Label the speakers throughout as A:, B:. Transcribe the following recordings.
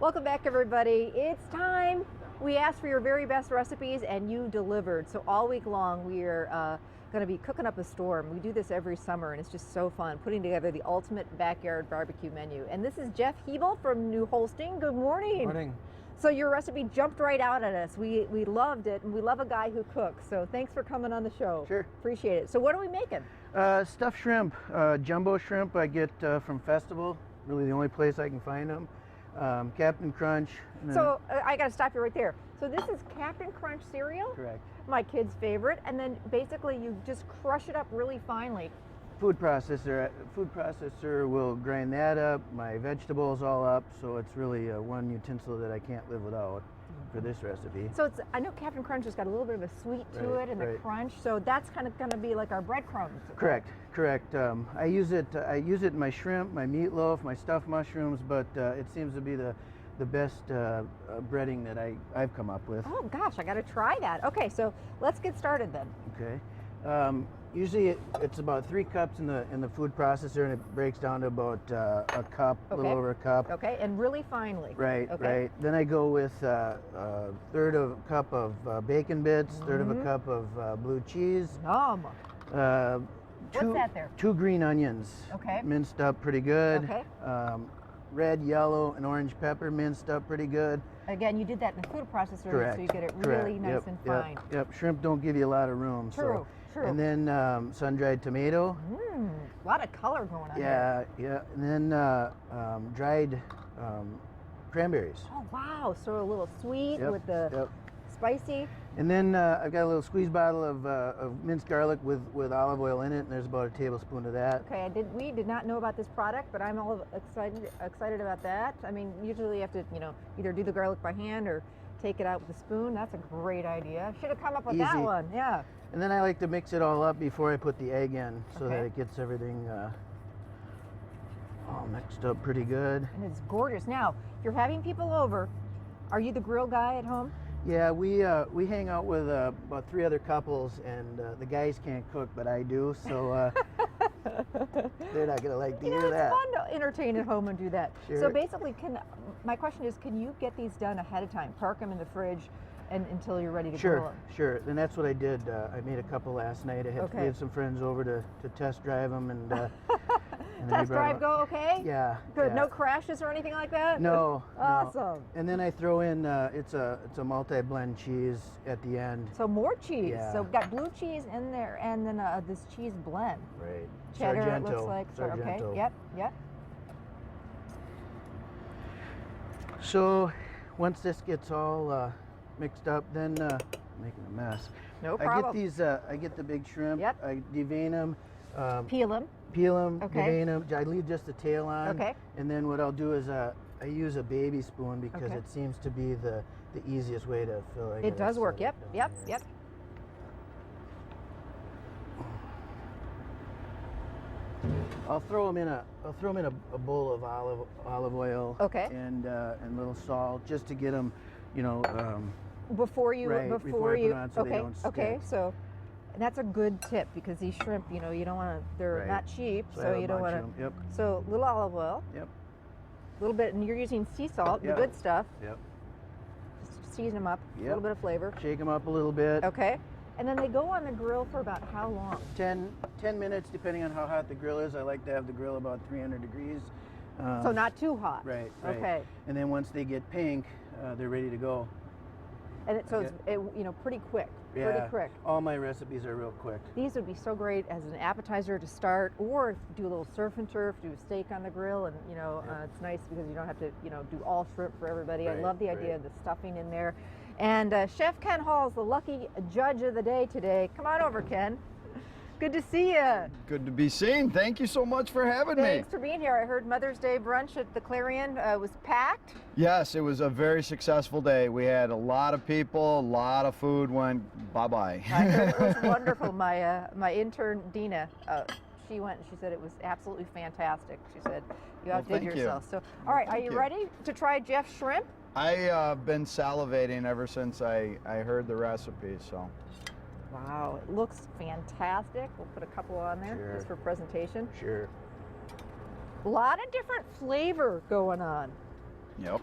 A: Welcome back, everybody. It's time. We asked for your very best recipes and you delivered. So all week long we are going to be cooking up a storm. We do this every summer and it's just so fun, putting together the ultimate backyard barbecue menu. And this is Jeff Hebel from New Holstein. Good morning.
B: Good morning.
A: So your recipe jumped right out at us. We loved it, and we love a guy who cooks. So thanks for coming on the show.
B: Sure.
A: Appreciate it. So what are we making?
B: Stuffed shrimp, jumbo shrimp I get from Festival. Really the only place I can find them. Captain Crunch.
A: So I got to stop you right there. So this is Captain Crunch cereal?
B: Correct.
A: My kid's favorite. And then basically you just crush it up really finely.
B: Food processor will grind that up. My vegetables all up, so it's really one utensil that I can't live without for this recipe.
A: So I know Captain Crunch has got a little bit of a sweet to it and the crunch. So that's kind of going to be like our breadcrumbs.
B: Correct. I use it in my shrimp, my meatloaf, my stuffed mushrooms, but it seems to be the best breading that I've come up with.
A: Oh gosh, I got to try that. Okay, so let's get started then.
B: Okay. Usually it's about 3 cups in the food processor, and it breaks down to about a cup, a little over a cup.
A: Okay, and really finely.
B: Right,
A: okay.
B: Right. Then I go with a third of a cup of bacon bits, third of a cup of blue cheese.
A: What's that there?
B: 2 green onions.
A: Okay.
B: Minced up pretty good.
A: Okay.
B: Red, yellow, and orange pepper minced up pretty good.
A: Again, you did that in the food processor,
B: Correct.
A: so you get it really nice and fine.
B: Yep. Shrimp don't give you a lot of room.
A: True.
B: And then sun-dried tomato.
A: A lot of color going on there.
B: Yeah. And then dried cranberries.
A: Oh wow! So a little sweet with the spicy.
B: And then I've got a little squeeze bottle of minced garlic with olive oil in it, and there's about a tablespoon of that.
A: Okay, we did not know about this product, but I'm all excited about that. I mean, usually you have to, either do the garlic by hand or take it out with a spoon. That's a great idea. Should have come up with that one. Yeah.
B: And then I like to mix it all up before I put the egg in, so that it gets everything all mixed up pretty good.
A: And it's gorgeous. Now, if you're having people over, are you the grill guy at home?
B: Yeah, we hang out with about 3 other couples, and the guys can't cook, but I do, so they're not gonna like to hear that.
A: It's fun to entertain at home and do that.
B: Sure.
A: So basically, my question is, can you get these done ahead of time? Park them in the fridge until you're ready to grill them?
B: Sure. And that's what I did. I made a couple last night. We had some friends over to test drive them, and
A: test drive go okay?
B: Yeah.
A: Good.
B: Yeah.
A: No crashes or anything like that?
B: No.
A: Awesome.
B: No. And then I throw in it's a multi-blend cheese at the end.
A: So more cheese.
B: Yeah.
A: So we've got blue cheese in there, and then this cheese blend.
B: Right.
A: Cheddar.
B: Sargento.
A: It looks like.
B: Sargento.
A: Okay. Yep.
B: So once this gets all mixed up, then making a mess.
A: No problem.
B: I get the big shrimp.
A: Yep.
B: I devein them.
A: Peel them.
B: Okay. Devein them. I leave just the tail on.
A: Okay.
B: And then what I'll do is I use a baby spoon because it seems to be the easiest way to fill it.
A: It does work. Yep.
B: I'll throw them in a bowl of olive oil.
A: Okay.
B: And little salt just to get them,
A: Before you
B: I put them on so they don't stick.
A: Okay. So that's a good tip, because these shrimp, you don't want to. They're not cheap, so you don't want to.
B: Yep.
A: So little olive oil.
B: Yep.
A: A little bit, and you're using sea salt, the good stuff.
B: Yep.
A: Just season them up. A little bit of flavor.
B: Shake them up a little bit.
A: Okay. And then they go on the grill for about how long?
B: 10 minutes, depending on how hot the grill is. I like to have the grill about 300 degrees.
A: So not too hot.
B: Right.
A: Okay.
B: And then once they get pink, they're ready to go.
A: And it's pretty quick.
B: Yeah.
A: Pretty quick.
B: All my recipes are real quick.
A: These would be so great as an appetizer to start, or do a little surf and turf, do a steak on the grill, and it's nice because you don't have to do all shrimp for everybody. I love the idea of the stuffing in there. And Chef Ken Hall is the lucky judge of the day today. Come on over, Ken. Good to see you.
C: Good to be seen. Thank you so much for having me.
A: Thanks for being here. I heard Mother's Day brunch at the Clarion was packed.
C: Yes, it was a very successful day. We had a lot of people, a lot of food went bye-bye.
A: I heard it was wonderful. My intern, Dina, she went and she said it was absolutely fantastic. She said, you outdid yourself. So, all right, are you ready to try Jeff's shrimp?
C: I've been salivating ever since I heard the recipe, so.
A: Wow, it looks fantastic. We'll put a couple on there just for presentation.
B: Sure.
A: A lot of different flavor going on.
C: Yep.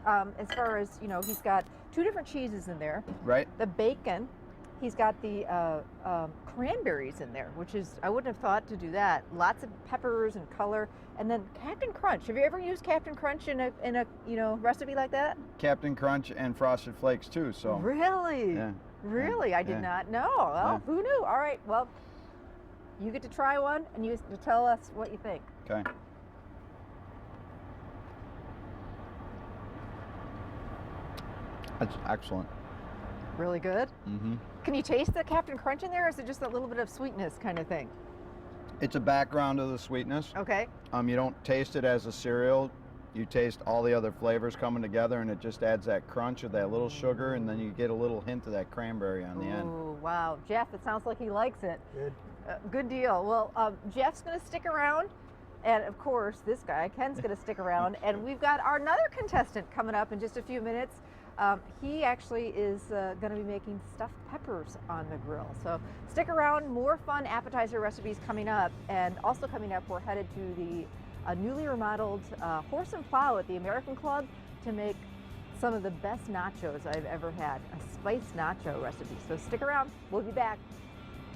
A: as far as, you know, he's got 2 different cheeses in there.
C: Right.
A: The bacon. He's got the cranberries in there, which is, I wouldn't have thought to do that. Lots of peppers and color. And then Captain Crunch. Have you ever used Captain Crunch in a you know, recipe like that?
C: Captain Crunch and Frosted Flakes too. So.
A: Really?
C: Yeah.
A: Really? I did not know. Well,
C: Yeah.
A: who knew? All right. Well, you get to try one, and you get to tell us what you think.
C: Okay. That's excellent.
A: Really good.
C: Mm-hmm.
A: Can you taste the Captain Crunch in there, or is it just a little bit of sweetness kind of thing?
C: It's a background of the sweetness.
A: Okay.
C: You don't taste it as a cereal. You taste all the other flavors coming together, and it just adds that crunch of that little sugar, and then you get a little hint of that cranberry on the end.
A: Ooh, wow. Jeff, it sounds like he likes it.
B: Good.
A: Good deal. Well, Jeff's going to stick around. And of course, this guy, Ken's going to stick around. And we've got our another contestant coming up in just a few minutes. He actually is going to be making stuffed peppers on the grill. So stick around, more fun appetizer recipes coming up. And also coming up, we're headed to the newly remodeled Horse and Plow at the American Club to make some of the best nachos I've ever had, a spiced nacho recipe. So stick around, we'll be back.